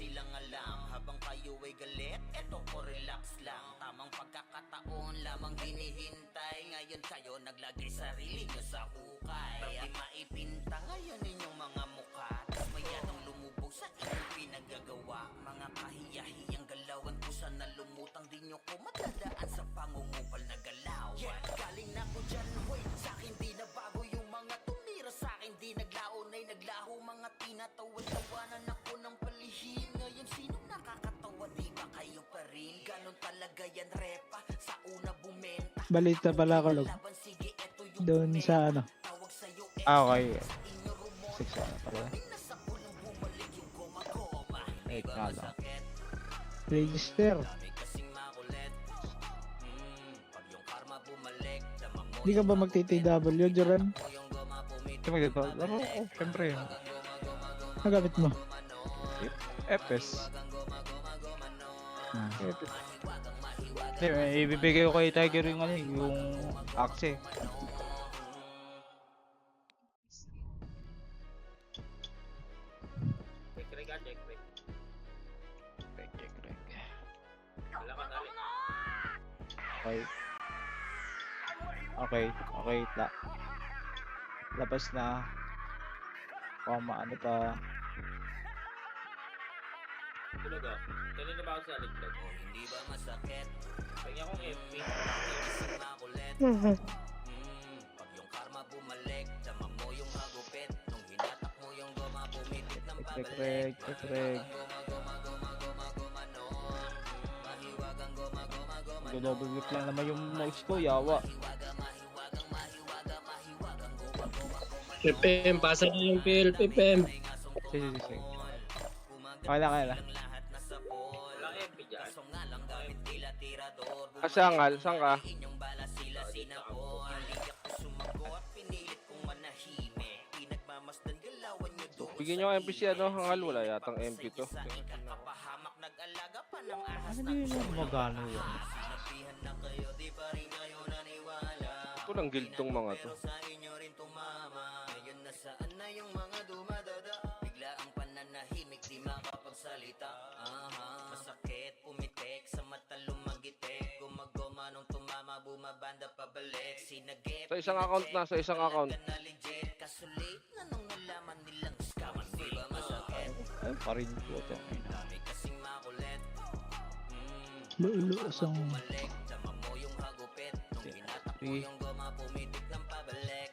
silang alam. Habang kayo ay galit, eto ko relax lang. Tamang pagkakataon lamang hinihintay. Ngayon kayo naglagay sarili nyo sa hukay. At di maipinta ngayon inyong mga mukha. Tas mayatang lumubog sa inyong pinagagawa. Mga kahiyahiyang galawan ko sana lumutang. Di nyo ko matandaan sa pangungupal na galaw. Yeah, galing na ko dyan, wait. Sa'kin di na bago yung mga tumira sa'kin. Di naglaon ay naglaho. Mga tinatawad-tawanan ako ng palihim. Ngayon sinong nakakatawa, di ba kayo pa rin? Ganon talaga yan, repa. Sa una bumenta. Balita pala ko, Log. Doon sa ano. Okay. 6 ano pala. Wait nga lang. Register. Hindi ka ba magti-TW, Joran? Ito magdito. Laro ko, syempre. Nagamit mo? FS. FS. Hindi, ibibigay ko kay Tiger yung ano, yung Axe. Okay, labas na. Maano pa. Tulog ah. Kanina ba ako sa liglog? Hindi ba masakit? Kanya akong FP. Pag yung karma bumalik, dama mo yung magupit. Nung hinatak mo yung goma, pumitit ng pabalik. Double whip lang naman yung mouse ko, yawa. PPM, pasa na yung PL, PPM. Sige. Okay lang. Walang FP dyan. Asangal, saan ka? Bigyan nyo ang NPC ano, hangal, wala yatang MP to. Hindi yun magano yun. Ito lang guild tong mga to. Masakit, pumitik, sa mata lumagitik. Gumagoma nung tumama, bumabanda pabalik. Sinagip, Sa isang account na, sa isang account. kasulit na nung nalaman nilang scammers. Di ba masakit? Ay, pa rin po ito. Dami kasing makulit. Lulo asang Dama mo yung hagupit. Nung hinatak mo yung goma, pumitik ng pabalik.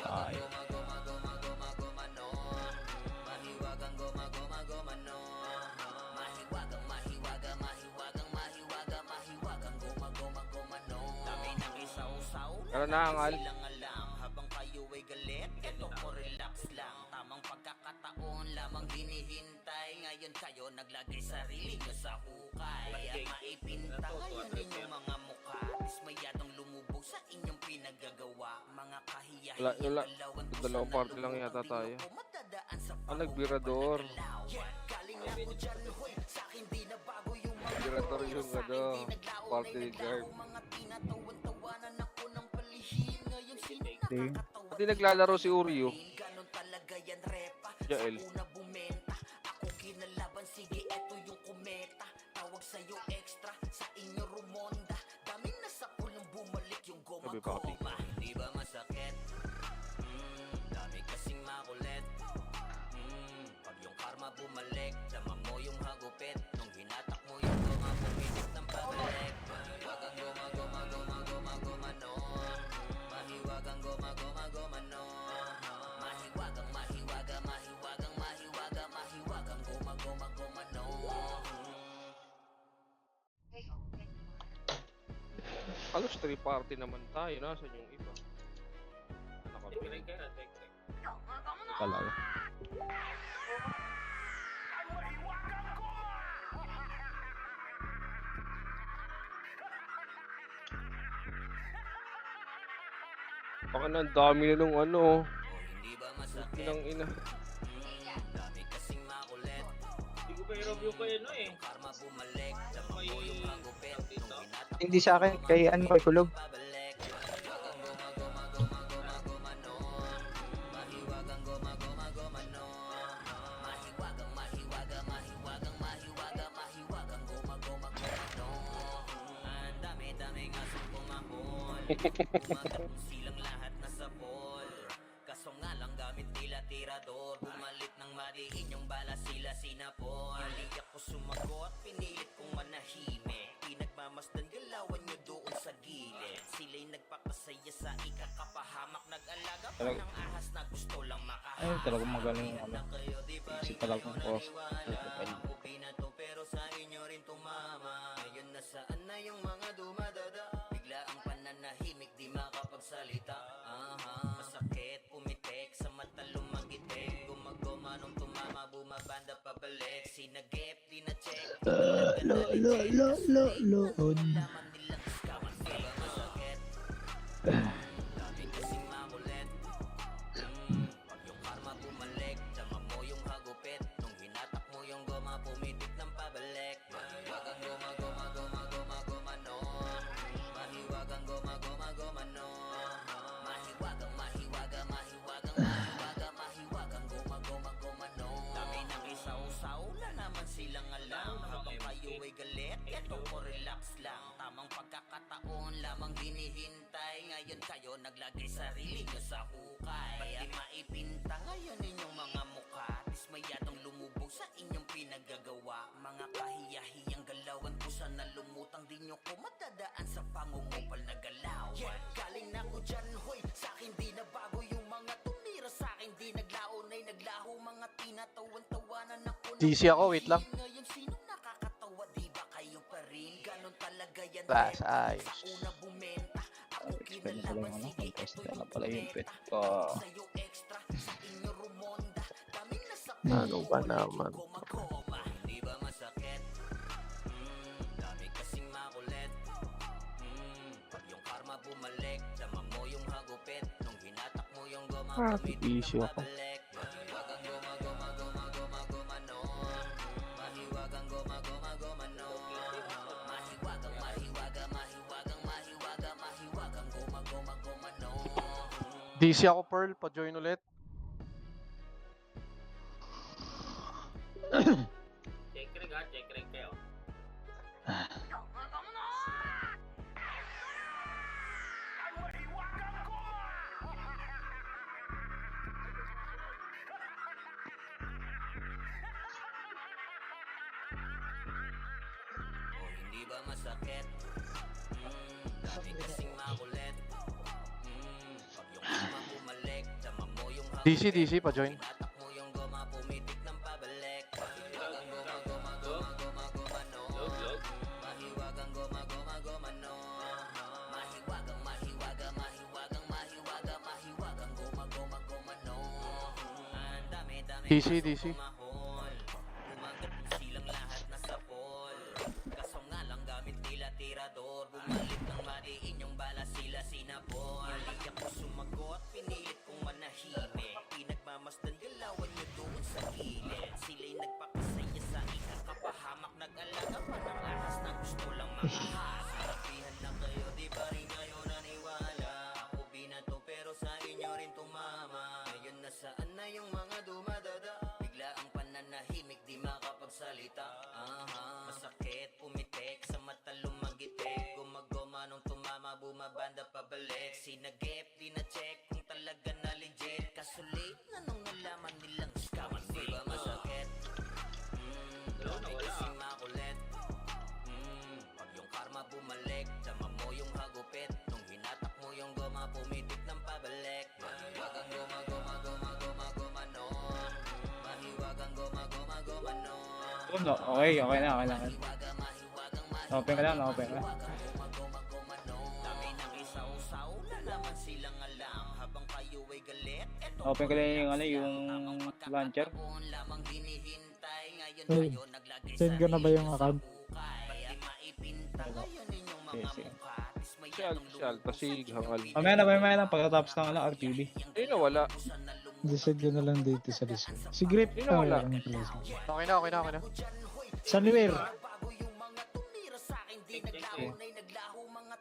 Ay. Goma no. Mahiwagang goma no. Mahiwagang goma no. Dami nang isaw-saw. Pero na hangal. Silang alam habang kayo ay galit. Eto ko relax lang. Tamang pagkakataon lamang hinihintay. Ngayon kayo naglagay sarili nyo sa hukay. At maipinta ngayon inyong mga mukha. Dismayadong lumubog sa inyong pinagagawa. Mga kahiyahiyang galawan ko Dalawang sana party lang yata lumutang. tayo. Di nyo ko matandaan sa Nagbirador. galing na ko dyan, hoy. Sa'kin di na bago yung mga Birador yung ano, party guard. mga tinatawan-tawanan ako ng palihim. Ngayon sino nakakatawa? Hindi naglalaro si Uryu. Ganon talaga yan, repa. Jael. Sa una bumenta, ako kinalaban. Sige, eto yung kometa. Tawag sa'yo extra, sa inyo rumonda. Daming nasa pulong bumalik yung Sabi pa kasi. goma-goma. Di ba masakit? Dami kasing makulit. Pag yung karma bumalik, dama mo yung hagupit. Nung hinatak mo yung goma, pumitik ng pabalik. Mahiwagang goma no. Mahiwagang goma no. Mahiwagang goma no. Halos 3 party naman tayo. Nasaan yung iba? Nakabili. Check ka na, check. Talaga. Baka na ang dami na nung ano. Hindi ba masakit? Inang ina. Dami kasing makulit. Hindi ko pa i-review ko yun eh. Karma bumalik, dama mo yung hagupit. Nung hinatak hindi sa akin, kay ano kay Kulog. pabalik. Mahiwagang goma no. Mahiwagang Umagat silang lahat na sa ball. Kaso nga lang gamit nila tirador. Bumalit ng mariin yung bala sila sinapol. Hindi ako sumagot, pinilit kong manahimik. Pinagmamasdan galawan nyo doon sa gilid. Sila'y nagpapasaya sa ikakapahamak. Nag-alaga pa Talaga- ng ahas na gusto lang makahamak. Ay, talagang magaling yung ano. Kasi talagang cross. Ako binato pero sa inyo rin tumama. Ngayon nasaan na yung mga dumadada? Bigla ang pananahimik di makapagsalita. Masakit, pumitik, sa mata lumagitik. Gumagoma nung tumama, bumabanda pabalik. Sinagip, di na check. Loon. Laman nilang iskawan, diba masakit? Dami kasing makulit. Pag yung karma bumalik, dama mo yung hagupit. Nung hinatak mo yung goma, pumitik ng pabalik. Mahiwagang goma, goma, goma, goma, goma, no. Mahiwagang goma, goma, goma, no. Mahiwagang, mahiwaga, mahiwagang, mahiwaga, mahiwagang goma, goma, goma, no. Dami nang isaw-saw, wala naman silang alam. Habang kayo ay galit, eto ko relax lang. Tamang pagkakataon lamang hinihintay. Ngayon kayo naglagay sarili nyo sa hukay. Ba't di maipinta ngayon inyong mga mukha? Dismayadong lumubog sa inyong pinagagawa. Mga kahiyahiyang galawan ko sana lumutang. Di nyo ko madadaan sa pangungupal na galaw. Yeah, galing na ko dyan, hoy. Sa'kin di na bago yung mga tumira sa'kin. Di naglaon ay naglaho. Mga tinatawan-tawanan ako. DC ako, wait lang. Ngayon sino nakakatawa? Di ba kayo pa rin? Ganon talaga yan. That's ayos. Sa una bumenta. Ako Expect na pala yung ano, sige, contest eto'y na pala yung pet ko. sa'yo extra, sa inyo rumonda. Daming nasa Ano ba naman? Goma-goma, hindi ba masakit? Dami kasing makulit. Pag yung karma bumalik, dama mo yung hagupit. Nung hinatak mo yung goma, pumitik issue ng ako. pabalik. Mahiwagang goma, goma, goma, goma, goma, no. Mahiwagang goma, goma, goma, no. Mahiwagang, mahiwaga, mahiwagang, mahiwaga, mahiwagang goma, goma, goma, no. DC ako, Pearl. Pa-join ulit. Check rig ha, check rig kayo. O hindi ba masakit? Dami kasing makulit. Pag yung karma bumalik, dama mo yung DC, DC, pa-join. hinatak mo yung goma, pumitik ng pabalik. Mahiwagang goma, goma, goma, goma, goma, no. Log, log. Mahiwagang goma, goma, goma, no. Mahiwagang, mahiwaga, mahiwagang, mahiwaga, mahiwagang goma, goma, goma, no. Ang dami-dami DC, DC. mahol. Umagat mo silang lahat na sa poll. Kaso nga lang gamit nila tirador. Bumalik ng mariin yung bala sila sinapol. Hindi ako sumagot, pinilit kong manahimik. Pinagmamasdan galawan nyo doon sa gilid. Sila'y nagpapasaya sa ikakapahamak. Nag-alaga pa ng ahas na gusto lang makahas. Sinabihan na kayo, di ba rin kayo naniwala? Ako binato pero sa inyo rin tumama. Ngayon nasaan na yung mga dumadada? Bigla ang pananahimik, di makapagsalita. Masakit, pumitik, sa mata lumagitik. Gumagoma nung tumama, bumabanda pabalik. Sinagip, di na check kung talaga na legit. Kaso late na nung nalaman nilang skaman. Di ba masakit? Dami kasing makulit. Pag yung karma bumalik, dama mo yung hagupit. Nung hinatak mo yung goma, pumitik ng pabalik. Mahiwagang goma, goma, goma, goma, goma, no. Mahiwagang goma, goma, goma, no. No, okay, okay na, okay na. Mahiwaga, mahiwagang, Open ka lang, open ka. goma, goma, goma, no. Dami nang isaw-saw, wala naman silang alam. Habang kayo ay galit, eto Open ka lang yung ano, yung launcher. lamang hinihintay. Ngayon Hey, kayo naglagay send ko na ba yung account? Ba't di maipinta ngayon inyong mga Sige. mukha? Si Alta, si Hangal. Mamaya na, pagkatapos ng ano, RTB. Ay, nawala. Decide ko na lang dito sa Discord. Si Grip. Sino wala? ano pala siya? Okay na, okay na, okay na. Sunwear.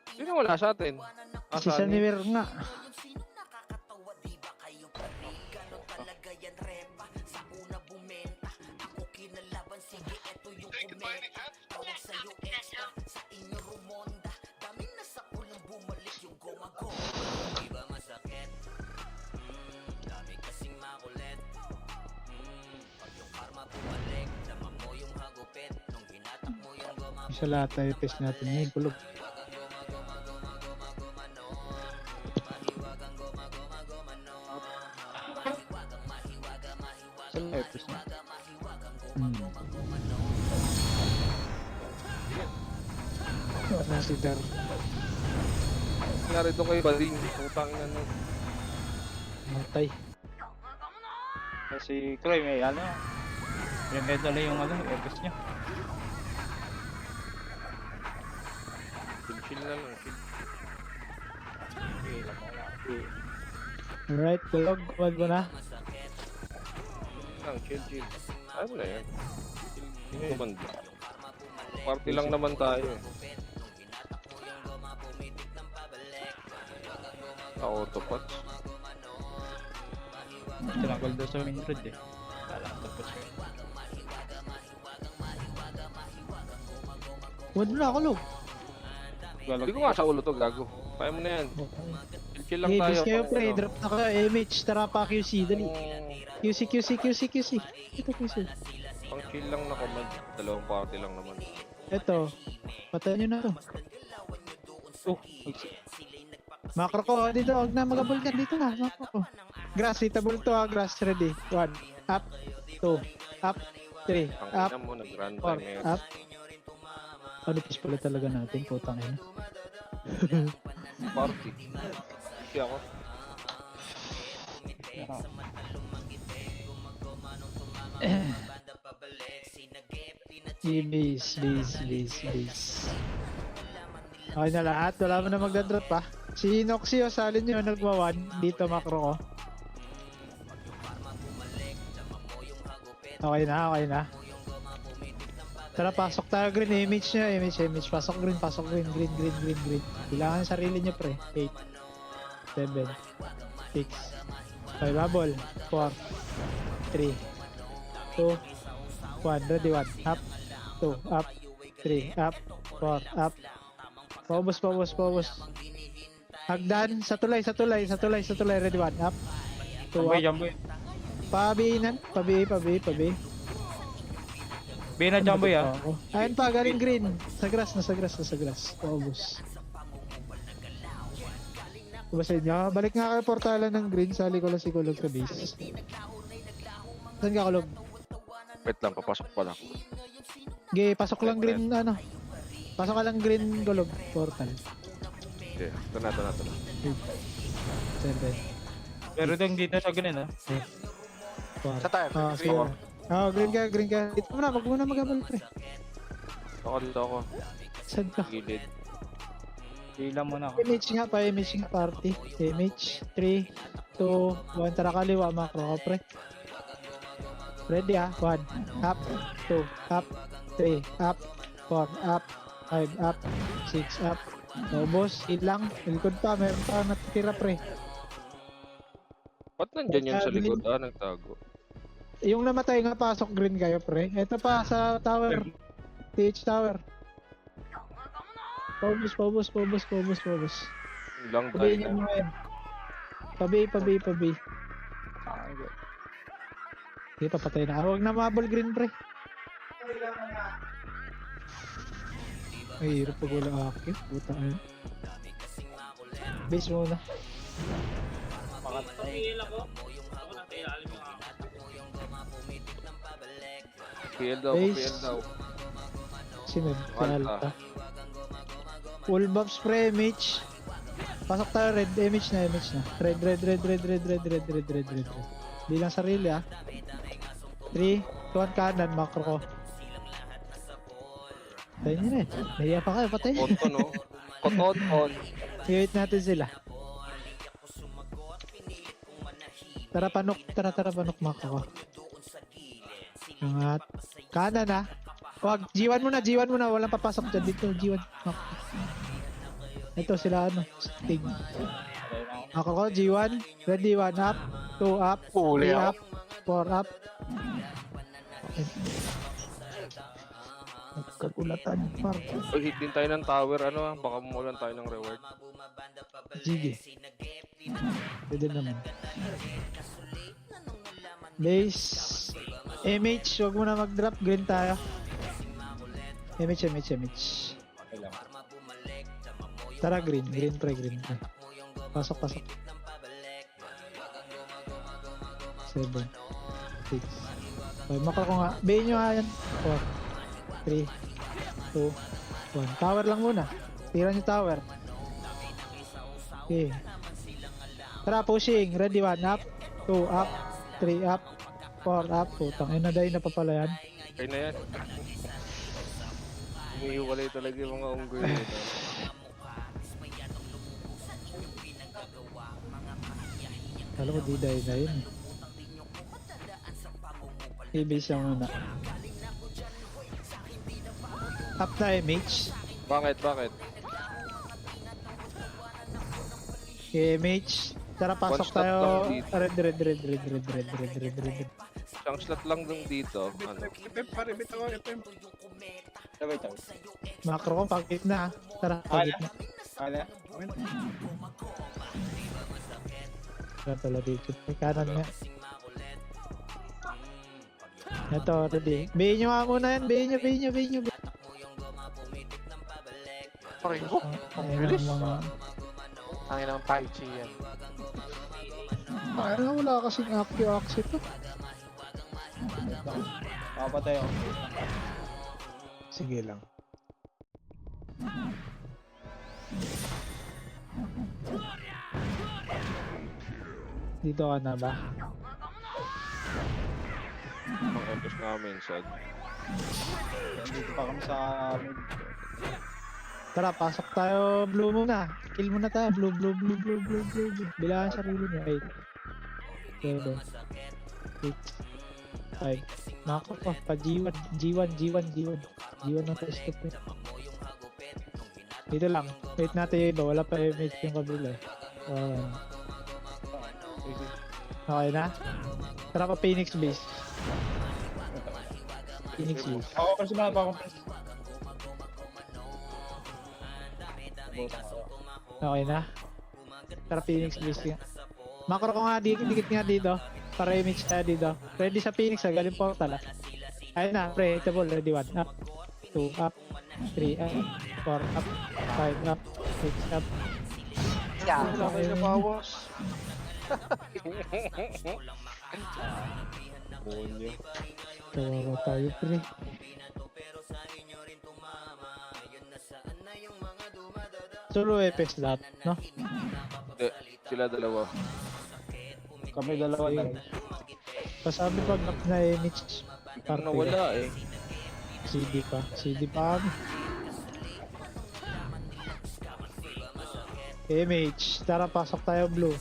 Sino wala sa atin? Si Sunwear nga. Sino nakakatawa, di ba kayo pa rin? Ganon talaga yan, repa. Sa una bumenta, ako kinalaban. Sige, eto yung kumenta. Tawag sa'yo extra, sa inyo rumonda. Daming nasa ulang bumalik yung goma, sa lahat tayo test natin ngayon. Kulog. Sa lepes niya. Wala si Dar. Nangyari doon kay Bading. Putang ina no. Matay. Kasi Croy may ano. Remedal na yung ano, lepes niya. Chill na lang. Chill. Okay, lang wala. Alright, kulog. Wag mo na. Chill. Ay mo na yan. Chill naman. Party lang naman tayo eh. Autopot. Tinanggal daw sa main road eh. Kala tapos yun. Wag mo na, kulog. Hindi ko nga sa ulo to, gago. Kaya mo na yan. Chill lang Okay, tayo. bis kayo pre. Drop na kayo. MH. Tara pa QC. Dali. QC. Ito QC. Pang chill lang na command. Dalawang party lang naman. Ito. Patayin nyo na to. Macro ko. Dito. Huwag na magabol ka. Dito na. Macro ko. Grass. Hitable to ha. Grass ready. 1. Up. 2. Up. 3. Ang Up. ina mo, nag-run 4. time eh. Up. Panipis pala talaga natin. Putang ina. Party. Kaya ako. Base. Okay na lahat. Wala mo na magdadrop pa. Si Noxy o salin nyo. Nagwa 1. Dito macro ko. Okay na. Tara, pasok tayo green. Image nyo. Image. Pasok green. Green. Bilangan sarili nyo pre. 8 7 6 5 bubble 4 3 2 1. Ready 1. Up 2. Up 3. Up 4. Up. Paubos. Hagdan. Sa tulay. Ready 1. Up 2. Up. Jamboy. Pabiinan. Pabi. Bina Jamboy ah. Oo. Ayun pa, galing green. Nasa grass. Paubos. Basahin niya. Balik nga kayo portalan ng green. Sali ko lang si Kulog sa base. Saan ka, Kulog? Wait lang, papasok pa lang. Okay, pasok lang green, ano. Pasok ka lang green, Kulog. Portal. Okay, ito na. 7. Pero doon dito sa ganun ah. 4. Sa tayo, Sige. Green ka. Dito mo na, wag mo na mag-abal, pre. Dito ako. Saan ka? Gilid. Hila mo na ako. Image nga party. Image. 3, 2, 1. Tara kaliwa, macro ka, pre. Ready 1. Up. 2. Up. 3. Up. 4. Up. 5. Up. 6. Up. Boss, ilang. Likod pa. Meron pa natitira, pre. Ba't nandyan yun sa likod? Nagtago. Yung namatay nga, pasok green kayo, pre. Ito pa, sa tower. TH tower. Paubos. Lang tayo Pabihin na. mo ngayon. Pabi. Hindi, papatay na. Huwag na mabol green, pre. Ay, hirap pag wala akit. Puta ayun. Base muna. Pahihil ako. Ako na kaya alam yung ako. PL daw. Sinod. Alta. Alta. Full buffs, pre. Image. Pasok tayo. Red. Image na. Red. Bilang sarili, 3, 2, kanan. Macro ko. Tayo nyo na. Nahiya pa kayo. Patay. Koton, no? Koton. I-wait natin sila. Tara panok macro ko. Angat. Kanan Wag, G1 muna. Walang papasok dyan. Dito, G1. Ito sila, Stig. Ako ko, G1. Ready, 1 up. 2 up. 3 up. 4 up. Okay. Kagulatan. Park. Hit din tayo ng tower. Baka mumulan tayo ng reward. GG. Pwede naman. Base. MH, huwag mo na mag-drop. Green tayo. MH. Tara, green pre. Pasok. 7, 6, 5. Makro ko nga. Bayin nyo nga yan. 4, 3, 2, 1. Tower lang muna. Tira nyo tower. Okay. Tara, pushing. Ready, 1 up, 2 up, 3 up, 4 up. Putang ina, dahil na pa pala yan. Okay na yan. Umiiwalay talaga yung mga unggoy nito. Kala ko di dahil na yun. I-base lang muna. Up na MH. Bakit? MH. Tara, pasok One shot tayo. lang dito. Red. Isang slot lang dun dito. Ano? Macro ko, pag-hit na. Tara, pag-hit na. Tara pala dito. May kanan nga. Ito, ready. Bayin nyo nga muna yan. Bayin nyo. Pareho. Ang bilis. Ang inang Tai Chi yan. Parang wala kasing active to. Papatay ako. Sige lang. Dito ka na ba? Ang empus namin, Sad. Dito pa kami sa mid. Tara, pasok tayo. Blue muna. Kill muna tayo. Blue. Bilangan sarili niya. 8, 7, 6, 5. Nako pa. Pa G1 ang test ko. Dito lang. Wait natin yung iba. Wala pa MH yung kabila. Okay na? Tara pa Phoenix base. Ako kasi mga pa ako. Okay na? Tara Phoenix base nga. Macro ko nga dikit nga dito. Para image tayo dito. Ready sa Phoenix ha. Galing portal ha. Ayun na. Predictable. Ready 1 up. 2 up. 3 up. 4 up. 5 up. 6 up. Okay na bawas. Bonyo. Kawawa tayo pre. Solo EPS lahat, no? Hindi, sila dalawa. Kami dalawa na. Pasabi pag na image. Ang nawala eh. CD pa kami. MH, tara pasok tayo blue.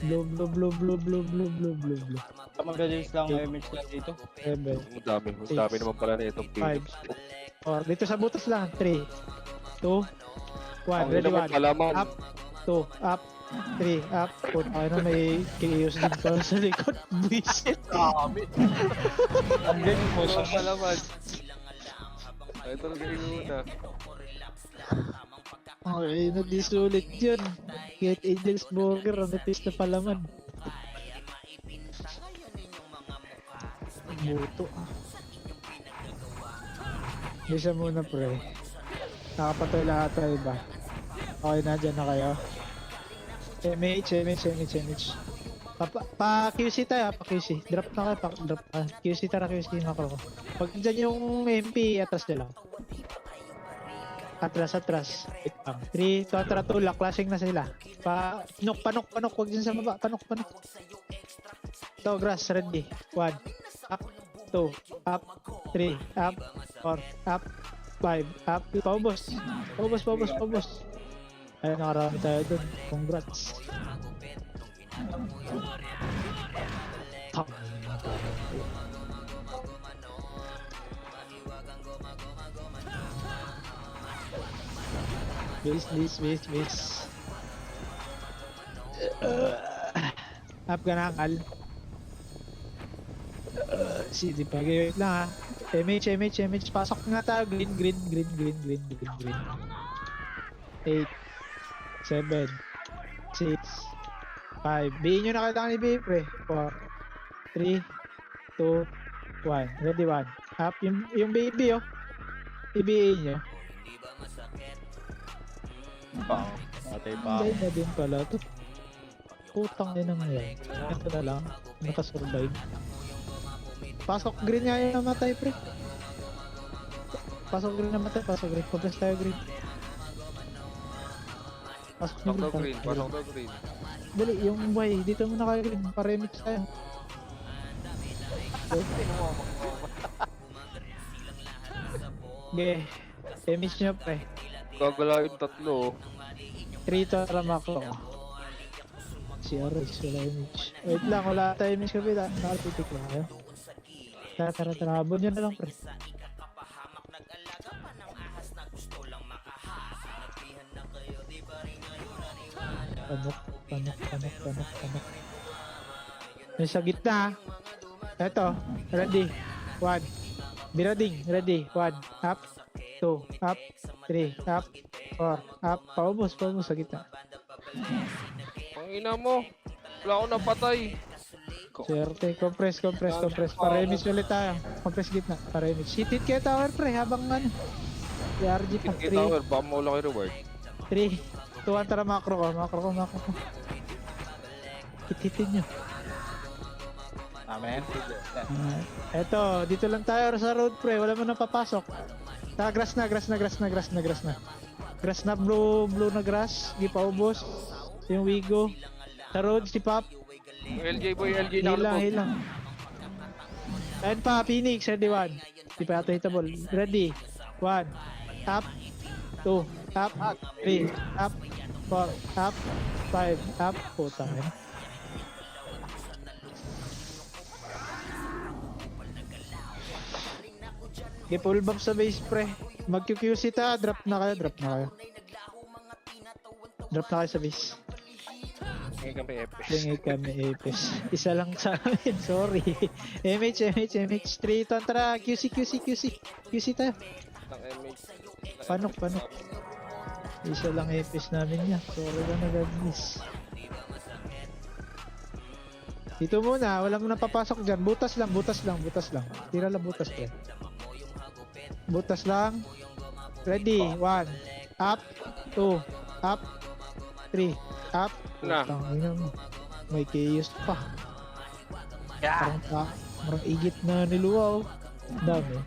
Blue. Mag-release lang image lang dito. 7, Ang dami naman pala na itong 5, Phoenix. 4. Dito sa butas lang. 3, 2, 1. Ang Ready, naman 1. palaman. Up, 2, up, 3, up. Kung ano may chaos din pa sa likod. Buisit. Ang galing po Ang sa palaman. Ay, talaga yung una. Okay, nagdisulit yun. Get Angel's Burger, ang natis na palaman. Buto ah. Bisa muna pre. Nakapatay lahat tayo ba? Okay na, dyan na kayo. MH. Pa QC tayo, pa QC. Drop na kayo, drop na. QC tara, QC macro ko. Pag dyan yung MP, atras nyo lang. Atras. Wait lang. 3, 2, atras, tulak. Clashing na sila. Panok. Huwag dyan sa baba. Panok. Ito, grass, ready. 1, up, 2, up, 3, up, 4, up, 5, up. Paubos. Ayun, nakarami tayo dun. Congrats. Base. Up ka na, Kal. CD pa. Wait lang ha. MH. Pasok nga tayo. Green. 8, 7, 6, 5. Bihin nyo na kailangan i-bih, pre. 4, 3, 2, 1. Ready, 1. Up. Yung baby, oh. IBA nyo. Pa. Matay pa. Hindi na din pala. Ito, putang din ang yan. Ito na lang. Nakasurvive. Pasok green nga yung namatay, pre. Pasok green namatay. Pasok green. Compress tayo green. Pasok na Pasok daw green, green. pasok daw green. Dali, yung Y. Dito muna kayo green. Pa-remix tayo. Okay. Remix nyo, pre. Gagala yung tatlo. 3 to Ramako. Si Aris, wala image. Wait lang, wala tayo image kabila. Nakatitik lang kayo. Tara. Habon nyo na lang, pre. Panok. Yung sa gitna. Eto, ready. 1. Birading, ready. 1. Up. 2. Up. 3. Up. 4. Up. Paubos sa gitna. Ang ina mo. Wala akong napatay. Swerte, compress. Paremix ulit tayo. Compress gitna, paremix. Hit kayo tower, pre, habang ano. Si RG pa. Hit tower, baka maula kayo reward. 3. 2. Tara, macro ko. Hit-hitin nyo. Amen. Eto, dito lang tayo sa road, pre. Wala mo nang papasok. Grass na. Grass na, blue na grass. Di pa ubos. Yung Wigo. Sa road, si Pop. LJ na Hilang. Ayan pa, Phoenix, ready 1. Di pa ito hitable. Ready. 1. Up. 2. Up. 3. Up. 4. Up. 5. Up. Putang ina. Okay, full buff sa base, pre. Mag-QQC ta. Drop na kayo. Drop na kayo sa base. Ngayon kami epis. Tingin kami epis. Isa lang sa amin, sorry. MH. 3 ton, tara. QC tayo. Ang MH. Panok. Isa lang epis namin niya. Sorry lang nag-miss. Dito muna, wala mo na papasok dyan. Butas lang. Tira lang butas dyan. Butas lang. Ready, 1. Up. 2. Up. 3. Up. Na. Tangina mo. May chaos pa. Parang igit na niluwa, oh. Dami.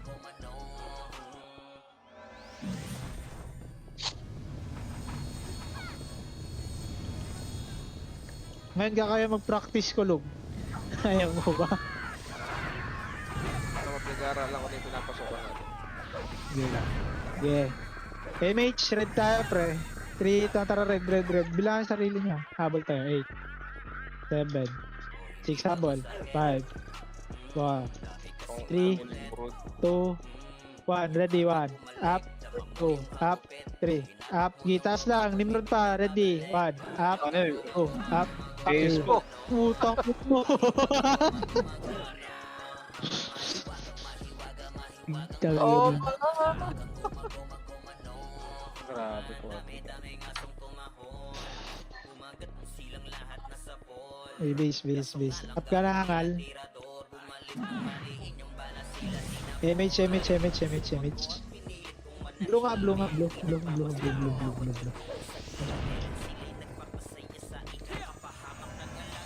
Ngayon ka kaya mag-practice kulog. Ayaw mo ba? Ano mapag-aaralan ko na yung pinapasokan natin. Yeah. MH, red tayo, pre. 3, tara, red. Bilangan sarili niya. Habol tayo. 8. 7. 6 habol. 5. 4. 3. 2. 1. Ready, 1. Up. 2. Up. 3. Up. Gitas lang. Nimrod pa. Ready. 1. Up. 2. Up. Facebook. Putang mo. Oh, Grabe po. Ay, base. Up ka na, Hangal. MH. Blue nga.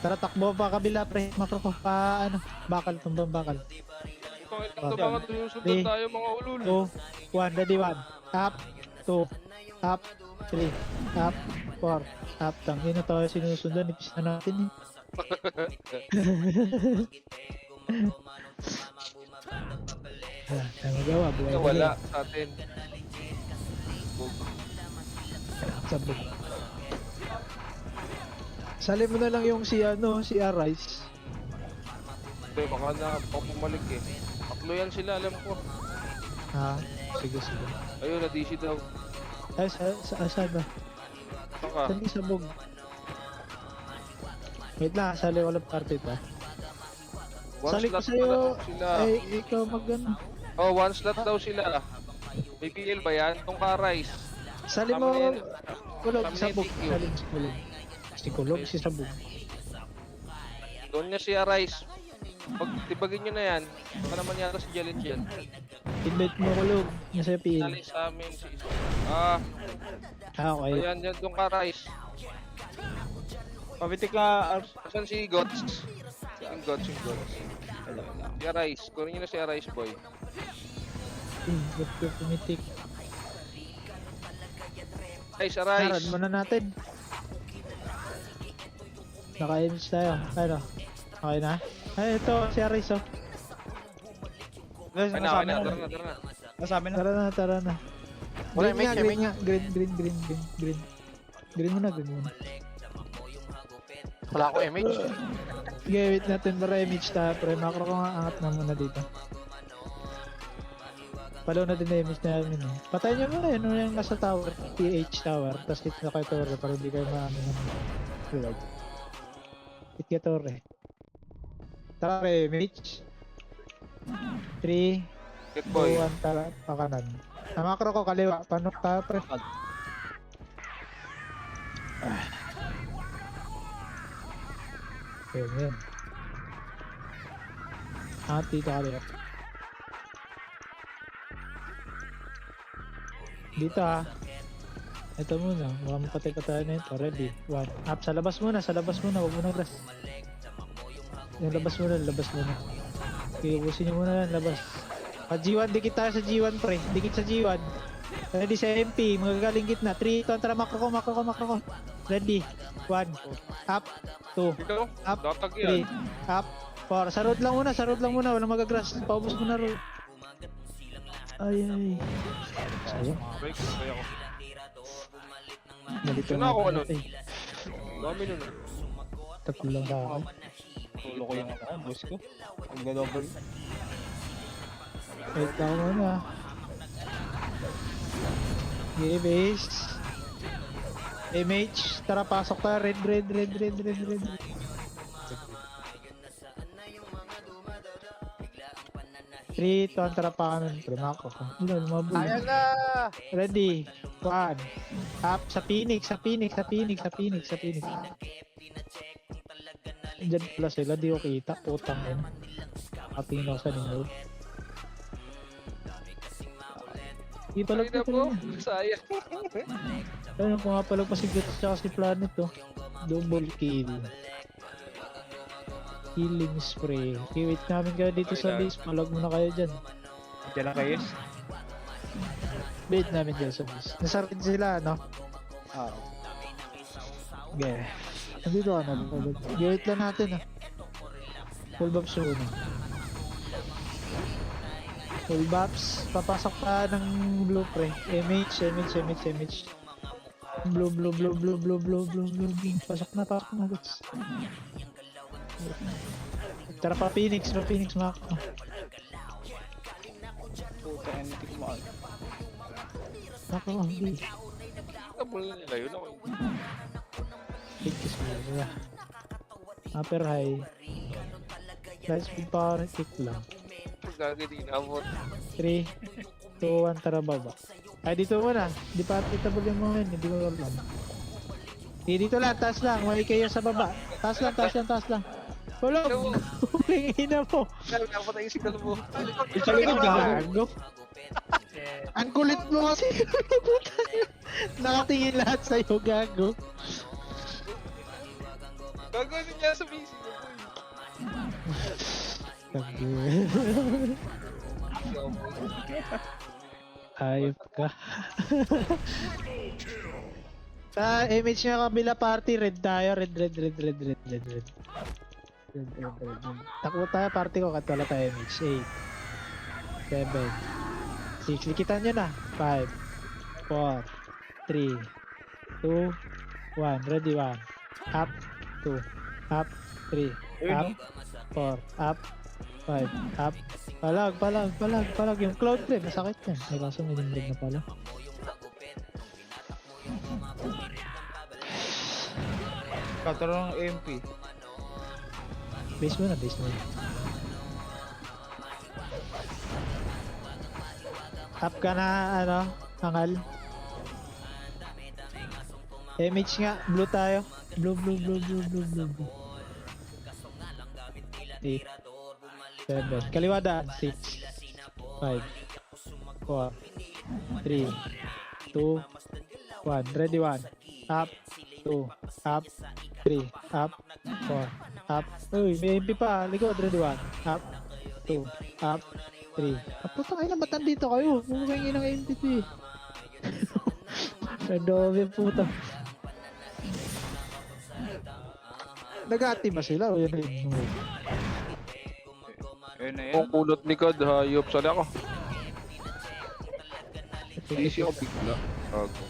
Tara, takbo pa kabila, pre. Makro ko pa, bakal, tumbang bakal. Ito mga sunod tayo mga ulul. 2, 1, ready, 1. Up, 2, up, 3, up, 4, up. Tangin na tayo sinusundan, ipis na natin eh. Tayo magawa, buhay Wala sa atin. Sabog. Sali mo na lang yung si Arise. Hindi, baka na pumalik eh. Tatlo yan sila, alam ko. Ha? Sige. Ayun, na-DC daw. Ay, saan ba? Saka, Saan yung sabog? Wait lang, sali ko lang party ta. one Sali ko slot sa'yo, pa daw sila. ay, ikaw mag-ano. Oh, one slot daw sila. May PL ba yan? Itong ka-Rise. Sali mo, Kami na- kulog, kami na sabog. DQ. Sali si kulog. Si kulog, si sabog. Doon niya si Arise. Pag tibagin nyo na yan, baka naman yata si Jalen dyan. Invite mo ko, Lug. Nasa PL. Nalay sa amin si isa. Okay. Ayan, yan doon ka, Rice. Pabitik ka, Arps. Asan si Gots? Yung Gots. Si Rice. Kunin nyo na si Rice, boy. Ba't ko pumitik? Rice, Narad Rice. muna natin. Naka-image tayo. Ano? Okay na? Ay, ito. Si Aris, oh. Guys, Okay na, tara na. Nasabi na. Tara na. Wala, Green nga, image, green nga. Green. Green muna. Wala ako image. Sige, wait natin para image tayo. Pre, macro ko nga angat na muna dito. Palaw na din na image namin eh. Patayin nyo muna yun. Yung nasa tower. PH tower. Tapos hit na kayo tower para hindi kayo maano ng hit kayo tower eh. Tara kayo image. 3, Good 2, boy. 1, tara. Pakanan. Ang macro ko kaliwa. Panok tayo pre. Yun. Angat dito kaliwa. Dito ha. Ito muna. Baka mapatay pa tayo na ito. Ready. 1. Up. Sa labas muna. Huwag muna grass. Yung labas muna. Okay, ubusin nyo muna lang. Labas. G1. Dikit tayo sa G1 pre. Dikit sa G1. Ready sa MP. Magagaling gitna. 3. Ito. Tara makro ko. Ready. 1. Up. 2. Dito, Up. datag 3. yan. Up. 4. Sa road lang muna. Walang magagrass. Paubos muna road. Ay. Sayang. Break, kaya ako. Nalito Sino ako, ano? natin. Dami nun ah. Tatlo lang sa akin. Tulo ko yung boss ko. Mag-double. Wait lang muna. Okay, base. MH. Tara, pasok tayo. Red. 3, 2, tara pa kanan. Primako ko. Ilan, mabul. Ayan na! Ready. 1. Up sa Phoenix. Diyan pala sila, di ko kita. Putang yun. Katingin ako sa ninyo. Di pala Ay na po, sayang. Ayun, kung nga pala pa si Guts tsaka si Planet oh. Double kill. Killing spray. Okay, wait namin kayo dito sa base. Palag muna kayo dyan. Diyan lang kayo. Wait namin dyan sa base. Nasa red sila, no? Ah. Okay. Nandito ka na. Wait lang natin ah. Full buffs muna. Full buffs. Papasok pa ng blue pre. MH. Blue. Pasok na Guts. Tara pa Phoenix Mac. Puta, hindi ko maal. Nako, hindi. Tabol na nila yun ako. Tickis mo, diba? Upper high. Light speed power, tick lang. Gagi di inabot. 3, 2, 1, tara baba. Ay, dito muna. Di pa applicable yung mga yun. Hindi ko alam. Dito lang, taas lang. Wala kayo sa baba. Taas lang. Tulog! Hingina mo. Dapat ang signal mo. Sa likod gago. Ang kulit mo kasi. Nakatingin lahat sa'yo, gago. Gagawin niya sa busy. Ayop ka. Sa image niya kabila party, red tayo. Red. Takbo tayo party ko, kat wala tayo image. 8, 7, 6. Likitan nyo na. 5, 4, 3, 2, 1. Ready, 1. Up, 2, up, 3, up, 4, up, 5, up. Palag. Yung cloud flame, masakit yan. May kaso may dinrig na pala. Kataro ng MP. Base muna. Up ka na, hangal. Image nga, blue tayo. Blue. 8, 7. Kaliwa daan, 6, 5, 4, 3, 2, 1. Ready, 1. Up, 2, up, 3, up, 4, up. Uy, may MP pa. Likod, ready, 1. Up, 2, up, 3. Putang ina, ba't nandito kayo? Pumukingin ng MP to eh. Adobe puta. Nag-ati ba sila o yun yun? Ayun na Kung yan. kulot ni Kad, hayop. Sali ako. Easy ako bigla. Gago.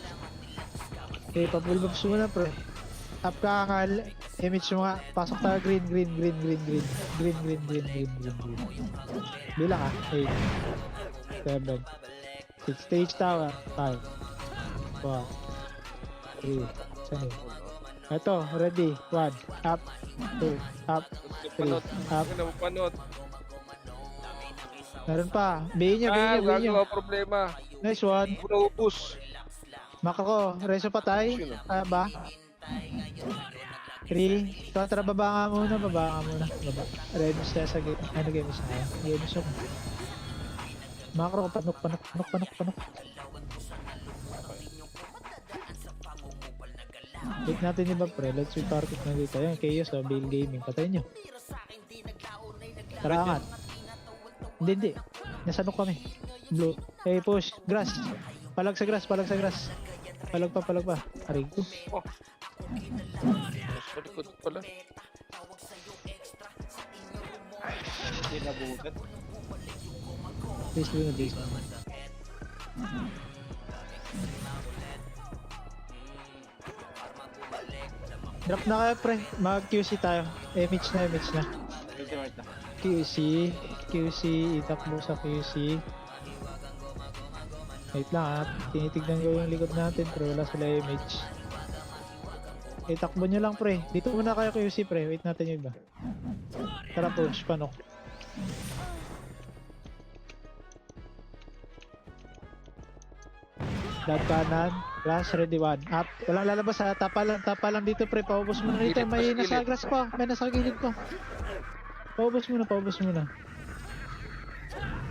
Okay, papulbabs muna pre. Up ka angal. Image mo nga. Pasok tayo green, green, green, green, green. Green, green, green, green, green, green. Bilang ah. 8, 7, 6. Stage tower. 5, 4, 3. Saan yun? Ito, ready. 1. Up. 2. Up. 3. Panot. Up. Ano mo panot? Meron pa. Bihin niya, bihin niya, bihin niya. Gago, problema. Nice one. Ako na upos. Makro ko. Reso patay. Ba? 3. Kontra, baba nga muna. Baba nga muna. Baba. Ready siya sa game. Ano game siya? Game siya. Makro ko. Panok, panok, panok, panok, panok. Hit natin yung iba pre. Let's retarget na dito. Ayan, Chaos o. Bail Gaming. Patayin nyo. Tara angat. Hindi, hindi. Nasanok kami. Blue. Hey, push. Grass. Palag sa grass, palag sa grass. Palag pa, palag pa. Aray ko. Sa likod pala. Hindi nabugat. Base mo na, base mo. Drop na kayo pre. Mag-QC tayo. Image na, image na. Medyo right na. QC. QC. Itakbo sa QC. Wait lang ha. Tinitignan ko yung likod natin pero wala sila image. Itakbo nyo lang pre. Dito muna kayo QC pre. Wait natin yung iba. Tara push. Panok. Dad kanan. Grass ready 1. Up. Walang lalabas ha. Tapa lang dito pre. Paubos muna dito. May nasa grass pa. May nasa gilid pa. Paubos muna, paubos muna.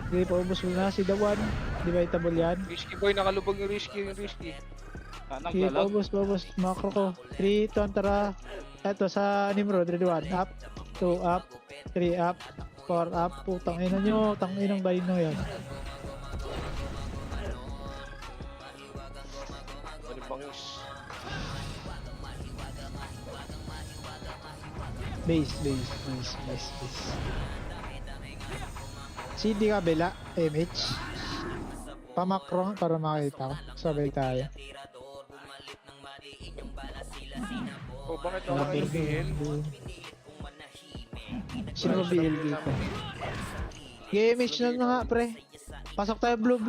Okay, paubos muna. Si Dawan. Debatable yan. Risky boy, nakalubog yung risky. Tanang Okay, galag. paubos, paubos. Macro ko. 3, tara. Eto, sa Nimrod. Ready 1. Up. 2, up. 3, up. 4, up. Putang ina nyo. Tang inang baino yan. Malibangis. Base. CD kabila. MH. Pamakro para makita ko. Sabay tayo. Oh, bakit ako kayo BL? Sino ba BL dito? GMH na nga pre. Pasok tayo blue.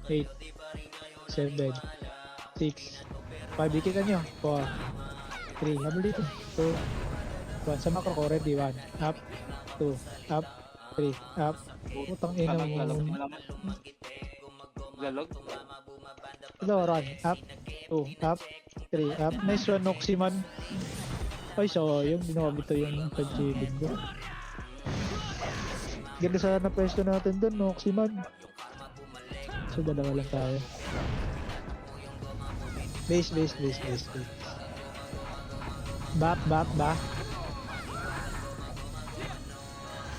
8 7 6 5 dikitan nyo. 4 3 habol dito. 2 1 sa macro ko ready 1 up 2 up 3 up. Putang ina Tanang galag mo. mo naman. Galag. Ito run up 2 up 3 up. Nice one Noximan. Ay sayang dinawag ito yung pag-chilling ko. Ganda sana pwesto natin dun Noximan. So dalawa lang tayo. Base. Bap.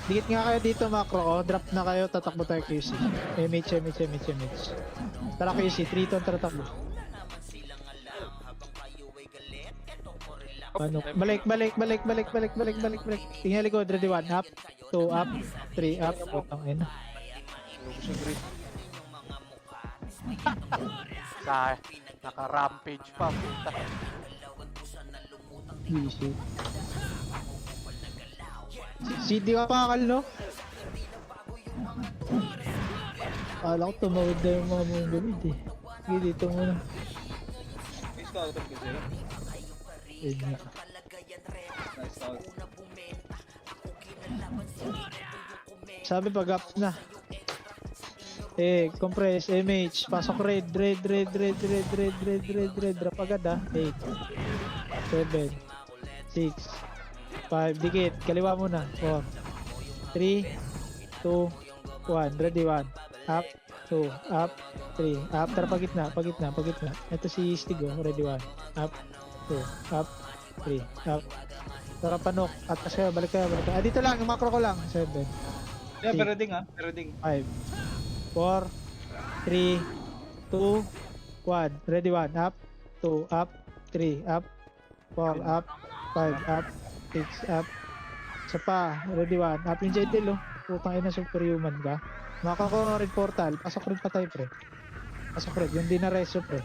Dikit nga kayo dito macro ko. Drop na kayo. Tatakbo tayo QC. MH. Tara QC. 3 ton. Tara takbo. Ano? Balik. Tingnan likod. Ready 1. Up. 2 up. 3 up. Putang ina. Naka-rampage pa. Puta. Easy. CD ka pa akal, no? Akala ko tumawid na yung mga mongolid eh. Sige, dito muna. Nice out of kasi. Ayun nga. Nice out. Sabi pag up na. Compress, MH, pasok red. Drop agad ah. 8, 7, 6, 5, dikit. Kaliwa muna. 4, 3, 2, 1. Ready, 1. Up, 2, up, 3. Up, tara pagitna. Ito si Stigo, ready, 1. Up, 2, up, 3, up. Tara panok. Atas kayo, balik kayo. Ah, dito lang, yung macro ko lang. 7, Yeah, pero ding pero ding. 5, 4, 3, 2, 1. Ready, 1. Up, 2, up, 3, up, 4, up, 5, up, 6, up. Isa pa, ready, 1. Up yung Jedel, oh. Putang ina, superhuman ka. Maka ko red portal. Pasok rin patay, pre. Pasok rin. Yung di na reso, pre.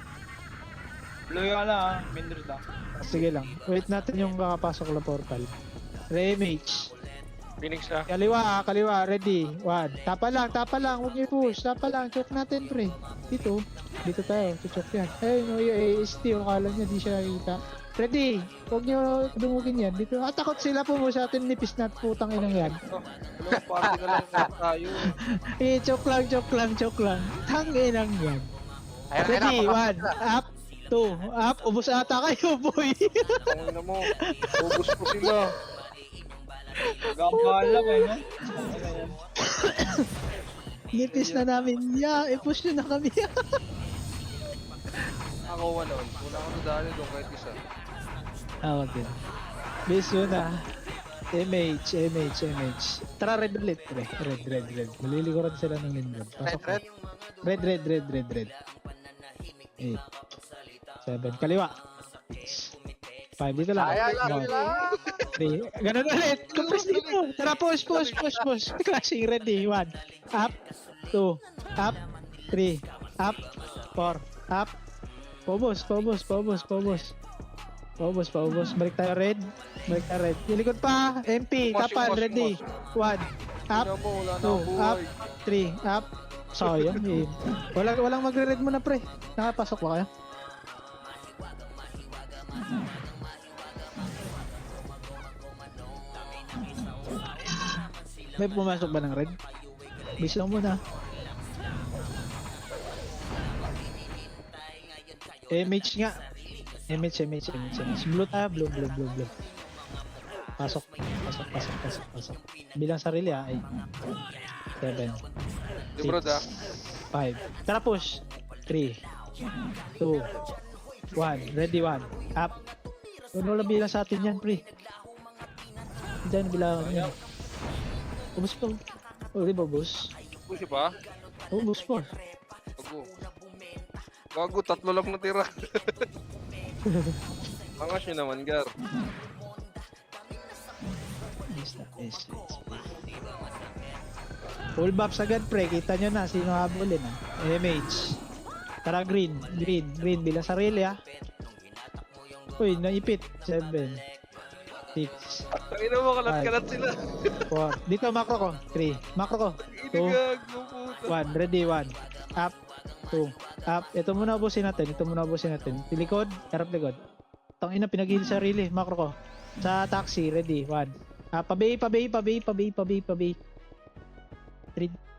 Blue yung ala, Mindred lang. Sige lang. Wait natin yung kakapasok na portal. Remage. Phoenix ah. Kaliwa. Ready. 1. Tapa lang. Huwag niyo push. Tapa lang. Choke natin, pre. Dito tayo. Choke yan. Ayun, yung AST. Kala niya di siya nakikita. Ready. Huwag niyo dumugin yan. Dito. Takot sila po mo sa atin. Nipis na putang inang yan. Dalawang party na lang tayo. Choke lang. Tanginang yan. Ready. 1. Up. 2. Up. Ubus ata kayo, boy. Ang ina mo. Ubus ko sila. Gambala ba yun? Nipis na namin. I-push nyo na kami. Ako wala. Wala ako nadali doon kahit isa. Wag din. Base yun ah. MH. Tara, red ulit. Red. Maliliguran sila ng Lindred. Red. Red. 8. 7. Kaliwa. 5. Dito lang. Kaya lang 1, nila. 3. Ganun ulit. Compress dito. Tara, push. Clashing. Ready. 1. Up. 2. Up. 3. Up. 4. Up. Paubos. Balik tayo red. Yung likod pa. MP. Kapal. Ready. 1. Up. Ina mo, wala na 2. akong Up. buhay. 3. Up. Sayang eh. Walang magre-red mo na, pre. Nakapasok ba kayo? May pumasok ba ng red? Bis lang muna. MH nga. MH. Blue tayo. Blue. Pasok. Bilang sarili ay 7. Di bro da. 5. Tara push. 3. 2. 1. Ready, 1. Up. Wala bilang sa atin yan, pre. Diyan bilang yan. Ubus pa. Di ba, boss? Pusi pa? Ubus pa. Gago, 3 lang natira. Angas nyo naman, Gar. Full buffs agad, pre. Kita nyo na sino habulin, ah. MH. Tara, green. Bilang sarili, ah. Uy, naipit. 7. 6. Tangina mo, kalat-kalat sila. 4. Dito, macro ko. 3. Macro ko. 2. Gago, puta. 1. Ready, 1. Up. 2. Up. Ito muna ubusin natin. Likod. Harap likod. Tangina, pinag-heal sarili. Macro ko. Sa taxi. Ready. 1. Pabay.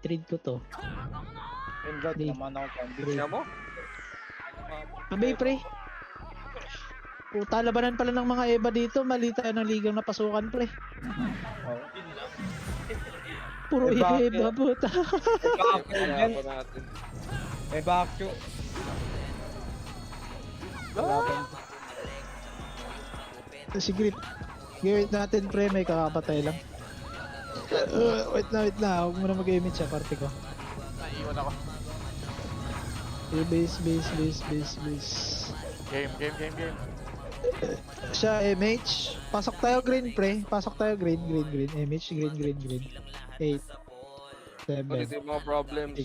Trade ko to. Mindred Di. naman ako pang Tingnan mo? Pabay, pre. Puta, labanan pala ng mga Eva dito. Mali tayo ng ligang napasukan, pre. Puro Eva, puta. Kaya pa natin. Bakyo. Si Grip. Wait natin, pre. May kakapatay lang. Wait na. Huwag mo na mag-image siya, parte ko. Naiwan ako. Base. Game. Siya, MH. Pasok tayo green, pre. Green. MH, green. 8. 7. Dito yung mga problems.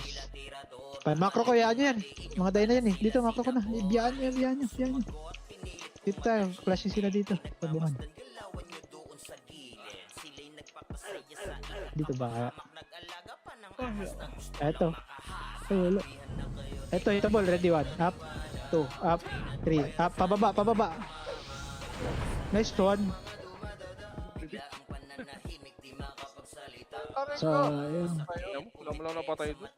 6. Macro ko, yaan nyo yan. Mga day na yan eh. Dito, macro ko na. Biyaan nyo. Dito tayo. Flashing sila dito. Tabungan. Dito ba kaya? Eto. Wala. Ito ball. Ready, 1. Up. 2. Up. 3. Up. Pababa. Nice one. So, ayun. Tingnan mo, wala mo lang napatay doon.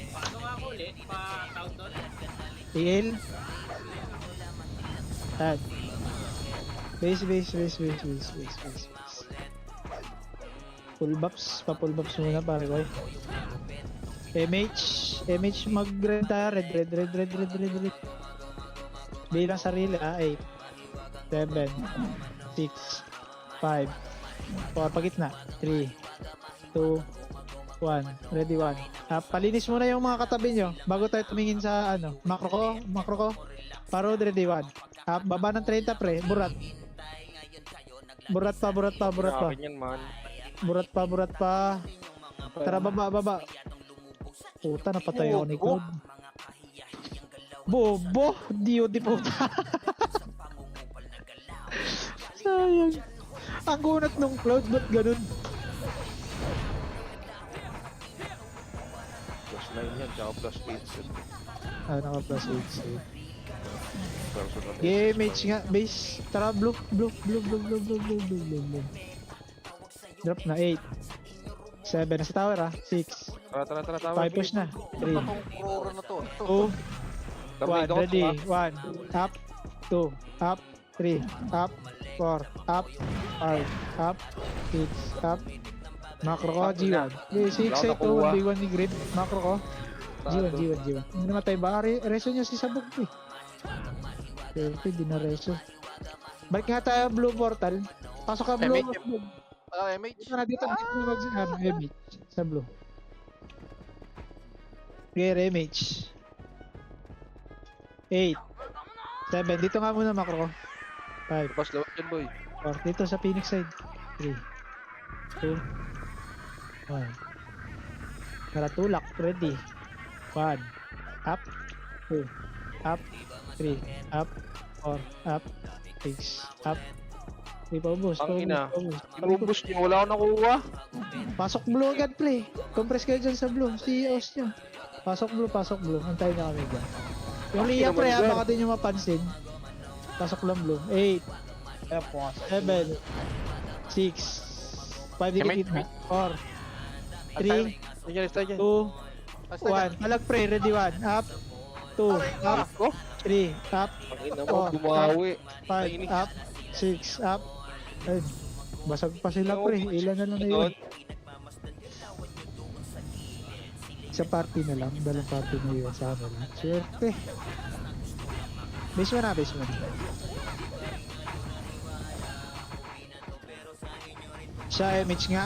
Paano nga ako ulit? Pa-count doon? TL. Tag. Base. Full buffs. Pa-full buffs muna pare ko. MH mag-red tayo. Red. Bilang sarili 8, 7, 6, 5, 4, pagitna, 3, 2, 1, ready 1. Palinis muna yung mga katabi nyo bago tayo tumingin sa macro ko. Parod, ready 1. Baba ng 30 pre, burat. Burat pa. Akin yan, man. Burat pa. Tara, baba. Puta, napatay ako ni Cloud. Bobo! DOD puta. Sayang. Ang gunat nung Cloud, ba't ganun? Plus 9 yan, tsaka plus 8. Naka plus 8 save. Personal. Game nga, base. Tara, blue. Drop na 8. 7 na sa tower 6. Tara, tama. 5 push na. 3, Itong crore na to. 2, 1, ready. 1, up, 2, up, 3, up, 4, up, 5, up, 6, up. Macro ko, G1. 6, 8, 2, 1, 1 ni grid. Macro ko. G1. Hindi namatay ba? Reso nyo si Sabog eh. Pero di na reso. Balik nga tayo blue portal. Pasok ka blue. MH. Dito na dito. MH. Sa blue. Clear MH. 8. 7. Dito nga muna macro ko. 5. Pas lawat yan, boy. 4. Dito sa Phoenix side. 3. 2. 1. Tara tulak. Ready. 1. Up. 2. Up. 3. Up. 4. Up. 6. Up. Hindi pa ubos. Ang ina. Inubos niyo, wala akong nakuha. Pasok blue agad pre. Compress kayo dyan sa blue. CEOs nyo. Pasok blue. Antayin na kami dyan. Yung Lia pre ha, baka din nyo mapansin. Pasok lang blue. 8, 7, 6, 5 dikit na. 4, 3, Nandiyan, stay dyan. 2, 1. Talag pre, ready 1. Up, 2, up, 3, up, Ang ina mo, gumawi. 5, up, 6, up. Ayun. Basag pa sila pre. Ilan na lang na yun. Sa party na lang. Dalang party na yun sa amin. Swerte. Base mo na. Siya, MH nga.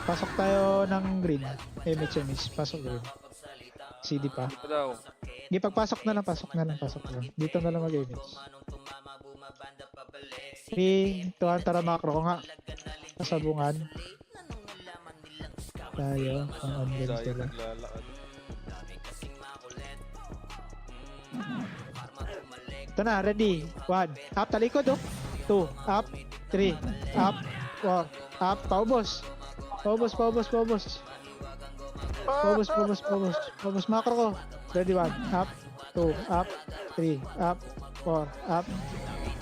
Pasok tayo ng green. MH. Pasok green. CD pa. Ito daw. Hindi, pagpasok na lang. Dito na lang mag-MH. 3, 2, tara macro ko nga. Kasabungan. Tayo. Ang unbends Dahil nila. naglalakad. Ito na, ready. 1. Up, talikod 2. Up. 3. Up. 4. Up. Paubos. Paubos. Macro ko. Ready 1. Up. 2. Up. 3. Up. 4. Up.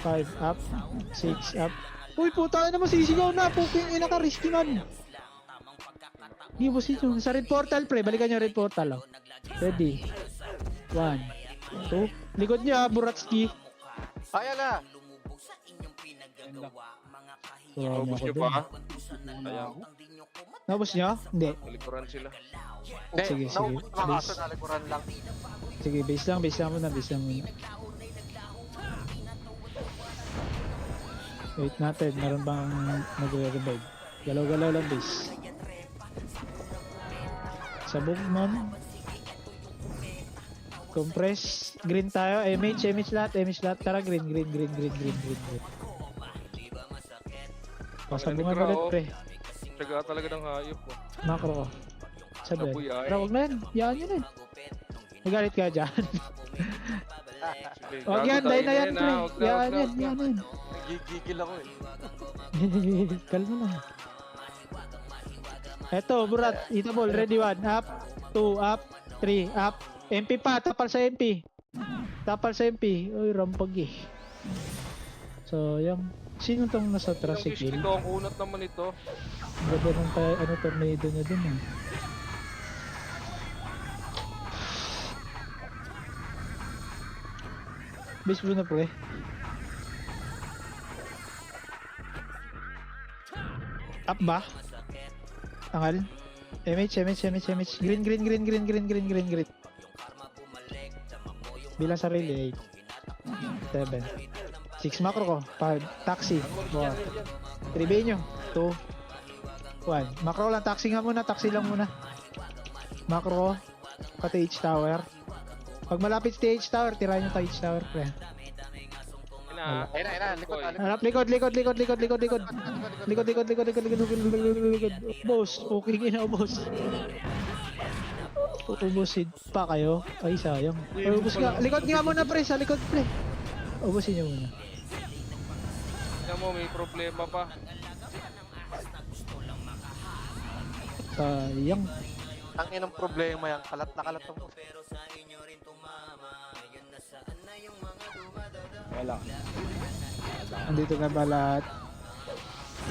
5. Up. 6. Up. Uy, puta na naman sisigaw na. Puking ina ka, risky man. Hindi mo sisigaw. Sa red portal, pre. Balikan nyo red portal. Ready. 1. 2. Likod niya, Buratski. Kaya na. Ubus niyo pa. Ayan. Nabos niya? Hindi. Malikuran sila. Hindi, Sige. naubos na kaso Base. nalikuran lang. Sige, base lang muna. Wait natin, meron bang nag-revive? Galaw-galaw lang base. Sabog man. Compress. Green tayo. MH lahat. Tara, green. Pasabungan Ang ulit, pre. Tsaga talaga ng hayop mo. Macro ko. Sabi. Saboy ay. Tara, huwag na yan. Yaan yun eh. Nagalit ka dyan. Sige, Huwag gago yan, tayo dahil na yan, na, pre. wag na, Yaan wag na, yan, wag na. yaan yan. Nagigigil ako eh. Kalma lang. Eto, Burat. Itabol. Ready 1. Up. 2. Up. 3. Up. MP pa. Tapal sa MP. Uy, rampag eh. So, yung... Sino tong nasa Ang tricycle? ito, ang unat naman ito. Ganda ng tornado niya dun eh. Base blue na pre. Up ba? Angal. MH. Green. Bilang sarili, 8. 7. 6 macro ko. 5. Taxi. 4. 3 Benyo. 2. 1. Macro lang. Taxi nga muna. Taxi lang muna. Macro ko. Pati H tower. Pag malapit sa H tower, tirahin nyo tayo H tower, pre. Ayun na, likod na, likod. Harap, likod. Likod. Boss, okay na, boss. Ubusin pa kayo. Ay, sayang. Ay, ubus ka. Likod nga muna, pre. Sa likod, pre. Ubusin nyo muna. Tingnan mo, may problema pa. Sayang. Ang inang problema yan, kalat na kalat mo. Wala. Andito na ba lahat?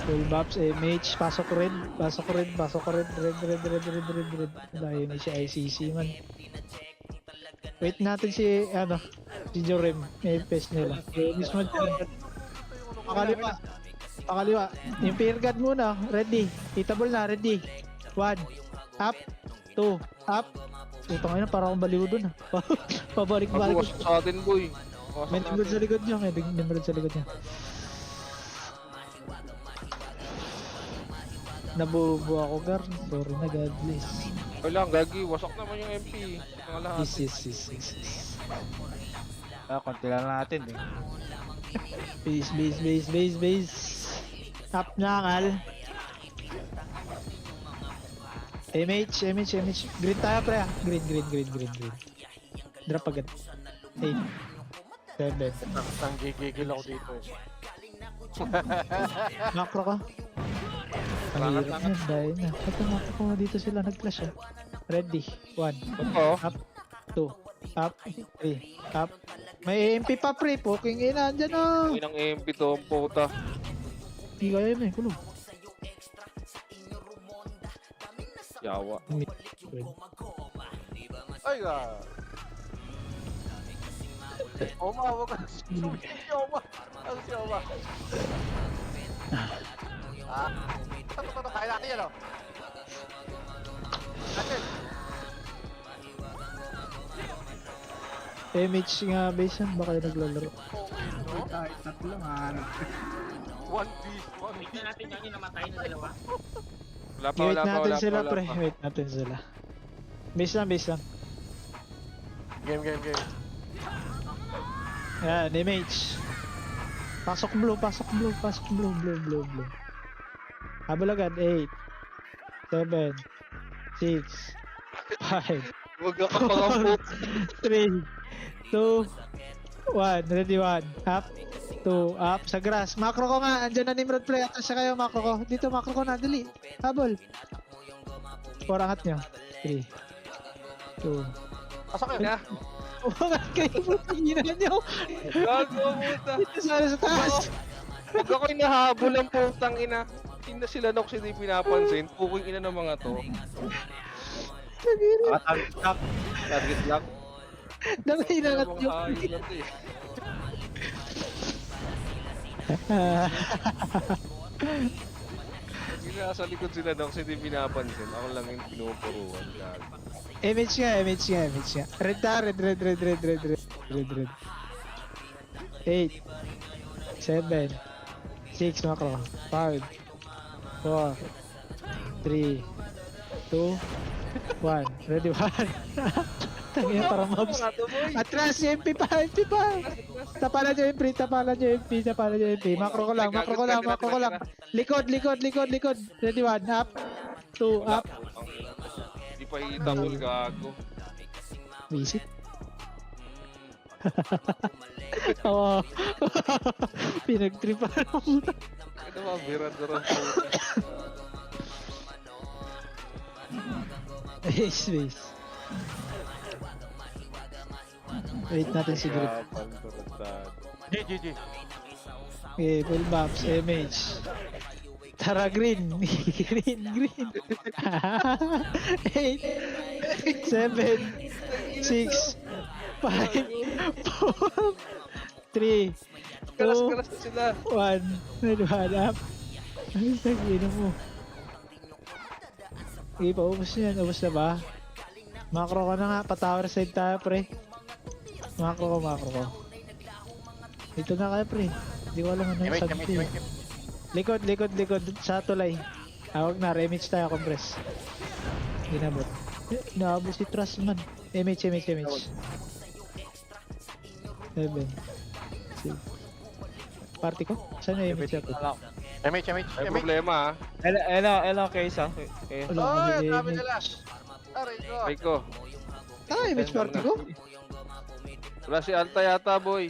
Full buffs, MH, pasok red. Red. Dahil may si ICC man. Wait natin si, si Jorem. May pes nila. Mismo dyan. Pakaliwa. Yung peer guard muna. Ready. Hitable na, ready. 1. Up. 2. Up. Ito ngayon, para akong baliw dun. Pabalik-balik. Pagwasak sa atin, boy. May nimrod sa likod niya. Nabubo ako, Gar. Sorry na, God bless. Wala, gagi. Wasak naman yung MP. Mga lahat. Yes. Konti lang natin eh. Base. Up na, Ngal. MH. Green tayo, pre. Green. Drop agad. 8. 7. Ang gigigil ako dito eh. Macro ka. Ang hirap yan, dahil na. Ito macro ko dito sila nag-clash. Ready. 1. Oo. Up. 2. Up. 3. Up. May MP pa, pre. Poking ina. Andyan na. Inang MP to, ang puta. Hindi kaya yun, kulog. Yawa. Ay, God. Oma, huwag ka. Si Oma. Ano si Oma? Ito. Kaya natin yan, oh. Natin. MH nga base yan. Baka yung naglalaro. Kahit tatlo, hanap. One piece. Tignan natin yung namatay na dalawa. Wait natin sila, pre. Wait natin sila. Base lang. Game. Yan, MH. Pasok blue. Habol agad. 8. 7. 6. 5. Huwag ka kapangapot. 3. 2. 1. Ready, 1. Up. 2. Up. Sa grass. Macro ko nga. Andyan na Nimrod, play. Atas siya kayo, macro ko. Dito, macro ko na. Dali. Habol. 4 angat nyo. 3. 2. Pasok yun. Na. Umangat kayo. Putangina nyo. Gago, puta. Dito sa taas. Huwag ako inahabol ang putang ina. Hindi na sila Nox hindi pinapansin. Puking ina ng mga to. Target lock. Dami inangat nyo. Hindi nasa likod sila Nox hindi pinapansin. Ako lang yung pinupuruan. MH nga. Red ta, red. 8. 7. 6 macro. 5. 4. 3. 2. 1. Ready, 1. Tangina para mobs. Atras, MP pa. Tapalan nyo MP. Macro ko lang. Likod. Ready, 1. Up. 2. Up. Hindi pa hitabol gago. Visit. Oo. Pinagtripan ako. Ito mga bira-dura. Base. Wait natin si Grip. GG. Okay, full buffs, MH. Tara, green. Green. 8, 7, 6, 5, 4, 3, 2, Kalas-kalas na sila. 1. Nalwala. Ay, sagino mo. Sige, paubos niyan. Ubos na ba? Macro ka na nga. Pa-tower side tayo, pre. Macro ko. Dito na kayo, pre. Hindi ko alam ano yung Image, sabi. image. Likod. Sa tulay. Huwag na. Remage tayo, compress. Ginabot. Naabot si Trustman. Image. 7. 6. Party ko? Saan yung image ako? Image. May problema, Elang case ah. Okay. Wala Oh, kami sabi image. nila. Aray ko. Rico. Image party ko? Wala si Alta yata, boy.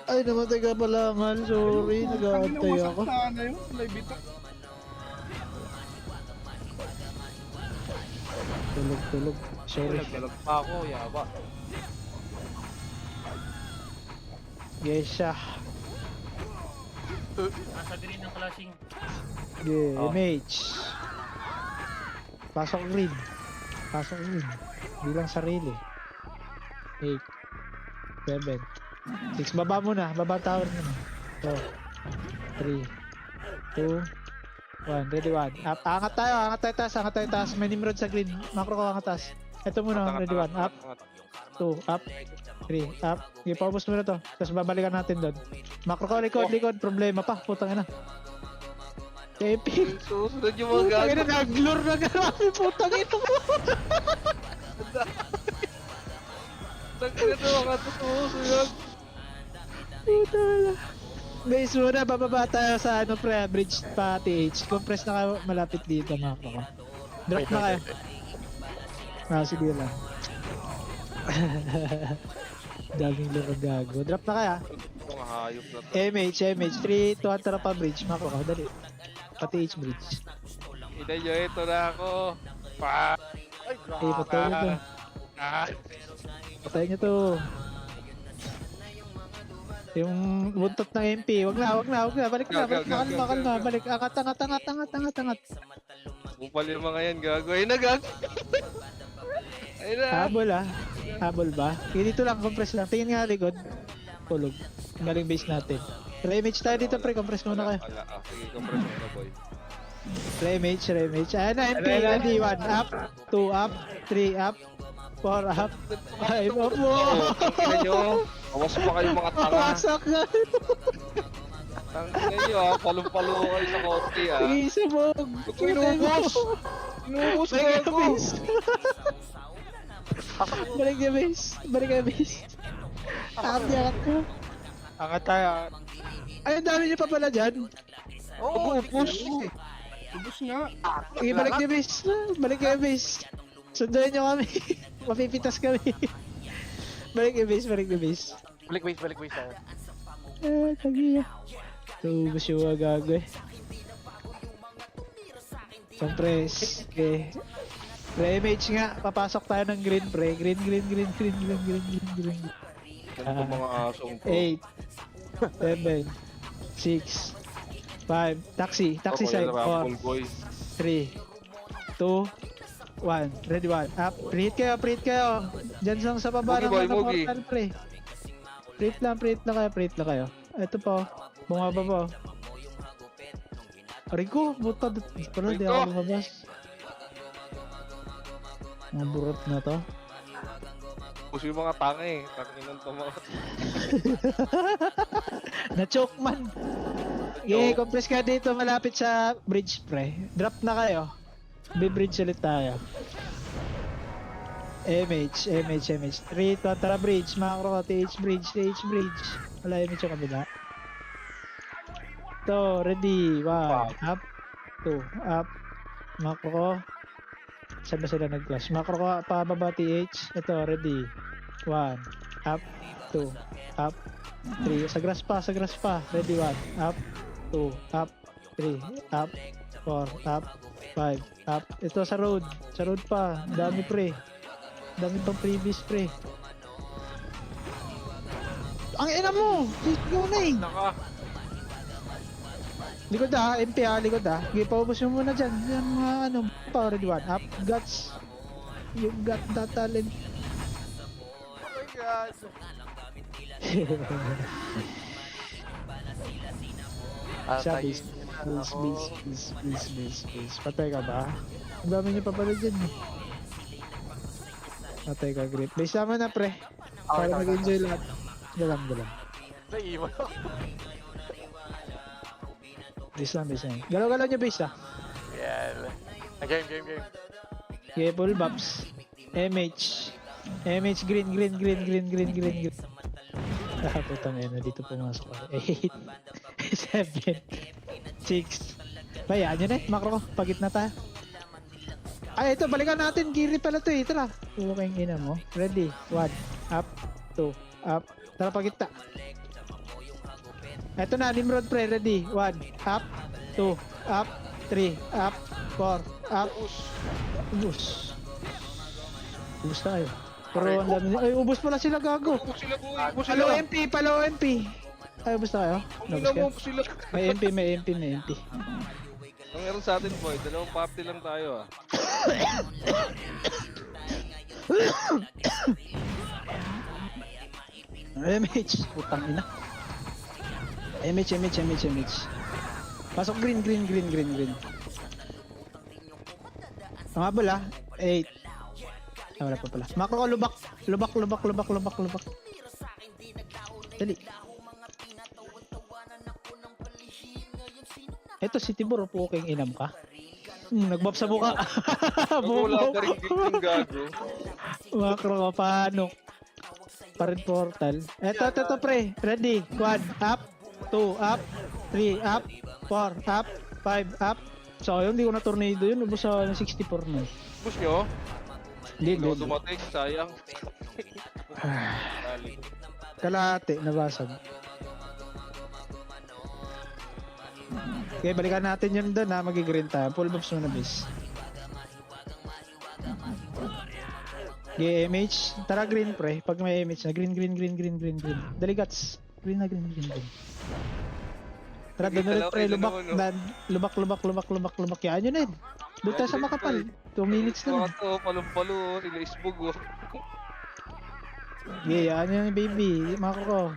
Ay, namatay ka pala, man. Sorry, nag-aantay ako. Sana yun, live ito. Tulog. Sorry. Nagdalag pa ako, yaba. Yes, siya. Nasa green ng clashing. Yeah, Oh. image. Pasok green. Bilang sarili. 8. 7. 6. Baba muna. Baba tower muna. 4. 3. 2. 1. Ready 1. Up. Angat tayo taas. May nimrod sa green. Macro ko angat taas. Ito muna. Ready 1. Up. 2. Up. 3. Up. Okay, paubos muna to. Tapos babalikan natin doon. Macro ko, likod. Problema pa. Putang ina. Epic. Susunod yung mga Putang ina, gago. nag-lure na grabe. Putang ina mo. Tangina to, mga susunod. Putang ina. Base muna, bababa tayo sa ano pre, bridge pa TH. Compress na kayo malapit dito mga ko. Drop na kayo. Sige lang. Daming laro gago. Drop na kaya. Mga hayop na to. MH. 3, 200 pa bridge. Mako ko, dali. Pati H bridge. Ina nyo, ito na ako. Pa! Ay, Eh, patay nyo to. Patay nyo to. Yung buntot ng MP. Wag na. Balik na. Kalma. Balik. Angat. Bupal yung mga yan, gago. Ayun na, gago. Ayun na. Habol ba? Sige, dito lang. Compress lang. Tingin nga likod. Tulog. Galing base natin. Re-image tayo dito, pre. Compress muna kayo. Sige, compress mo na, boy. Re-image. Ayan na, MP. Ready, 1 up, 2 up, 3 up, 4 up, 5 up. Wow! Ina nyo. Awas pa kayo mga tanga. Wasak na. Tangina nyo, ha. Palong-palo kayo sa konti, ha. Sige, sabog. Inubos! Inubos, Balik ka gago! base. Balik ka base. Angat ko. Angat tayo. Ay, ang dami niyo pa pala dyan. Oo, push. Ubus nga. Sige, balik ka base. Sunduin niyo kami. Mapipitas kami. Balik ka base. Balik waste tayo. Tagiya. Tubos yung mga gago eh. Compress. Okay. Re-image nga. Papasok tayo ng green pre. Green. Ganito mga asong to. 8. 7. 6. 5. Taxi side. 4. Rumble, boy. 3. 2. 1. Ready 1. Up. Preheat kayo. Diyan lang sa baba Mugi, ng boy, mga mugi. portal pre. Preheat lang kayo. Ito pa. Bumaba pa. Rico, buta. Pala, di ako lumabas. Maburot na to. Push yung mga tanga eh. Tanginan to mga. Na-choke man. Okay, compress ka dito malapit sa bridge pre. Drop na kayo. Bibridge ulit tayo. MH. 3, 2, tara bridge. Macro, TH bridge. Wala MH yung kabila. Ito, ready. 1, up. 2, up. Macro. Saan ba sila nag-clash? Macro ko, pababa TH. Ito, ready. 1, up. 2, up. 3. Sa grass pa. Ready, 1, up. 2, up. 3, up. 4, up. 5, up. Ito sa road pa. Dami pre. Dami pang previous pre. Ang ina mo! Ikaw na eh! Naka. Likod MP likod Sige, paubos mo muna dyan. Yan mga ano, power 1. Up, guts. You got that talent. Oh my God. Siya, Tayo base. na. Base. Patay ka ba? Ang dami niyo pa pala dyan eh. Patay ka, grip. Base naman na, pre. Para mag-enjoy lahat. Galang. Naiiwan ako. Base lang. Galaw-galaw niyo base ah. Yan. Game. Okay, full buffs. MH, green. Ah, putang ina, dito pumasok ako. 8, 7, 6. Bayaan nyo na eh, makro. Pagit na tayo. Ay, ito, balikan natin. Giri pala to eh. Tara. Ukeng ina mo. Ready. 1, up, 2, up. Tara, pagita. Ito na, Nimrod pre. Ready. 1, up, 2, up, 3, up, 4, up. Ubus. Ubus tayo. Pero ang dami niya. Ay, ubus pala sila, gago. Ubus sila, boy. Ubus Palo sila. MP. Ay, ubus tayo. Ang ina mo, ubus sila. May MP. Ang meron sa atin, boy. Dalawang party lang tayo, ah. MH. Putang ina. MH. Pasok green. Tumabol ah. 8. Ah, wala pa pala. Makro, lubak. Dali. Ito si Tibor, puking inam ka. Nagbab sa mukha. Wala ka rin gilting gago. Makro, paano? Parin portal. Ito pre. Ready. 1, up. 2, up. 3, up. 4, up. 5, up. Sayang, hindi ko na tornado yun. Ubus sa 64 na. Ubus nyo? Hindi. Ikaw dumating, sayang. Dali. Kalahati, nabasag. Okay, balikan natin yun doon ha. Magi-green tayo. Full buffs muna bis. Okay, MH. Tara green pre. Pag may MH na. Green. Dali guts. Green. Tara doon ulit pre. Lubak. Yan yun eh. Doon tayo sa makapal. 2 minutes na. Mga to, palong-palo, sila isbog, oh. Okay, yan yun baby. Makro.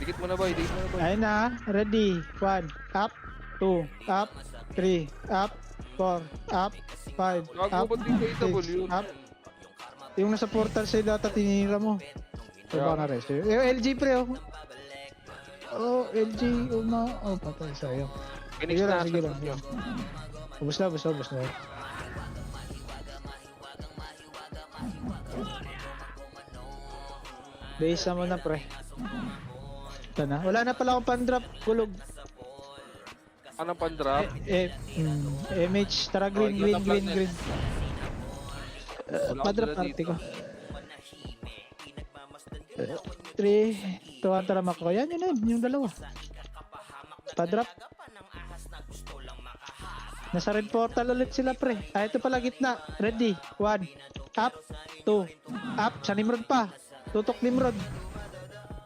Dikit mo na, boy. Ayun na, ready. 1, up, 2, up, 3, up, 4, up, 5, up, Nakagubot din kayo sa 6, volume. up. Yung nasa portal sa'yo data tinira mo. So Yeah. baka na rest. Yung LG pre oh. Oh, LG, oh patay sa'yo. Phoenix na, Sige sa lang. Ubus na. Base mo na pre. Ito na. Wala na pala akong pan-drop. Gulog. Anong pan-drop? MH. Tara green. Wala Pa-drop sila party dito. ko. 3, 2, tara mako. Yan yun yung dalawa. Pa-drop. Nasa red portal ulit sila pre. Ah, ito pala gitna. Ready. 1, up, 2, up. Sa Nimrod pa. Tutok Nimrod.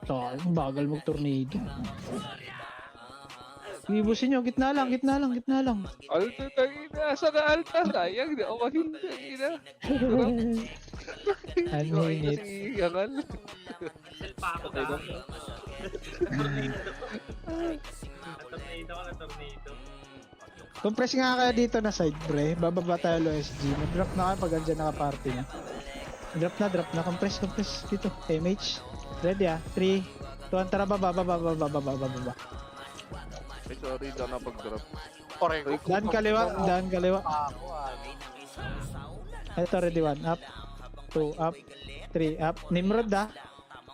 So, ang bagal mag-tornado. Ibusin nyo, gitna lang. Alta, tangina. Asa ka, Alta? Sayang, di ako mahinda, tangina. An minute. Si Yakal. Pa ako Okay ka. lang. Tornado. Compress nga kaya dito na side pre. Bababa tayo low SG. Mag-drop na kayo pag andyan naka-party na. Drop na. Compress dito. MH. Ready ah. 3, 2, tara baba. Ay, sorry, daw na pag-drop. Orego. Daan kaliwa. Ako Ito ready 1. Up. 2, up. 3, up. Nimrod ah.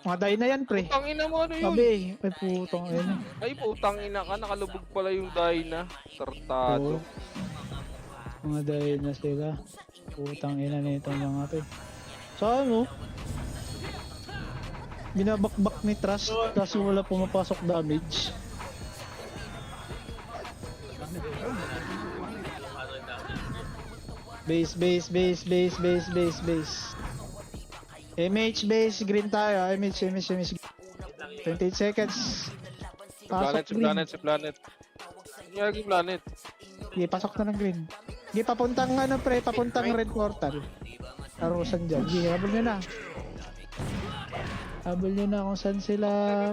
Mga day na yan pre. Putang ina mo, ano yun? Sabi, ay putong ayun. Ay, putang ina ka. Nakalubog pala yung Dyna. Tartado. Mga day na sila. Putang ina nito mga to. Saan mo? Binabakbak ni Trust kasi wala pumapasok damage. Base. MH base, green tayo. MH. 28 seconds. Pasok Si green. Planet. Yung Planet. Sige, pasok na ng green. Sige, papuntang papuntang red portal. Tarusan dyan. Sige, habol nyo na. Habol nyo na kung saan sila.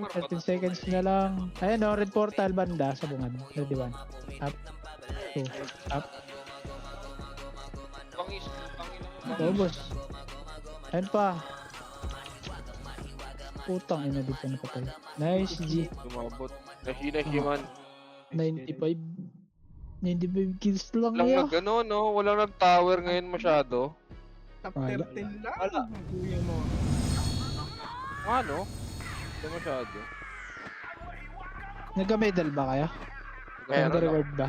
13 seconds na lang. Ayan o, red portal banda sa bungan. Ready 1. Up. 2. Up. Pangis, pangin Ubos. Ayan pa. Putang ina dito na patay. Nice G. Lumabot. Nahiman. 95. 95 kills lang Walang kaya. nag no? Walang nag-tower ngayon masyado. Top Wala. 13 lang. Wala. Kuya mo. Ano? Hindi masyado. Nagka-medal ba kaya? Meron Nagka-reward ba?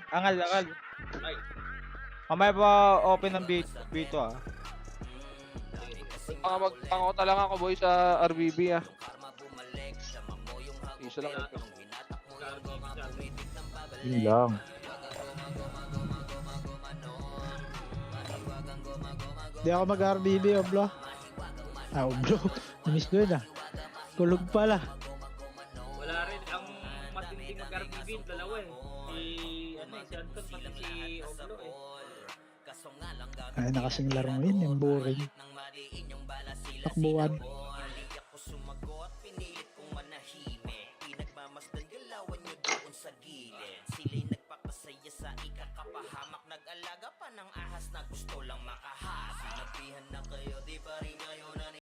Angal. Mamaya pa open ng B2 ah. Magpangota lang ako boy sa RBB ah. Isa lang open. Yun lang. Di ako mag-RBB, Oblo. Oblo. Namiss ko yun ah. Kulog pala. Wala rin. Ang matinding mag-RBB, dalawa eh. Si Anton, pati si Oblo eh. Ay, nakasing laro yun. Yung boring. Takbuhan.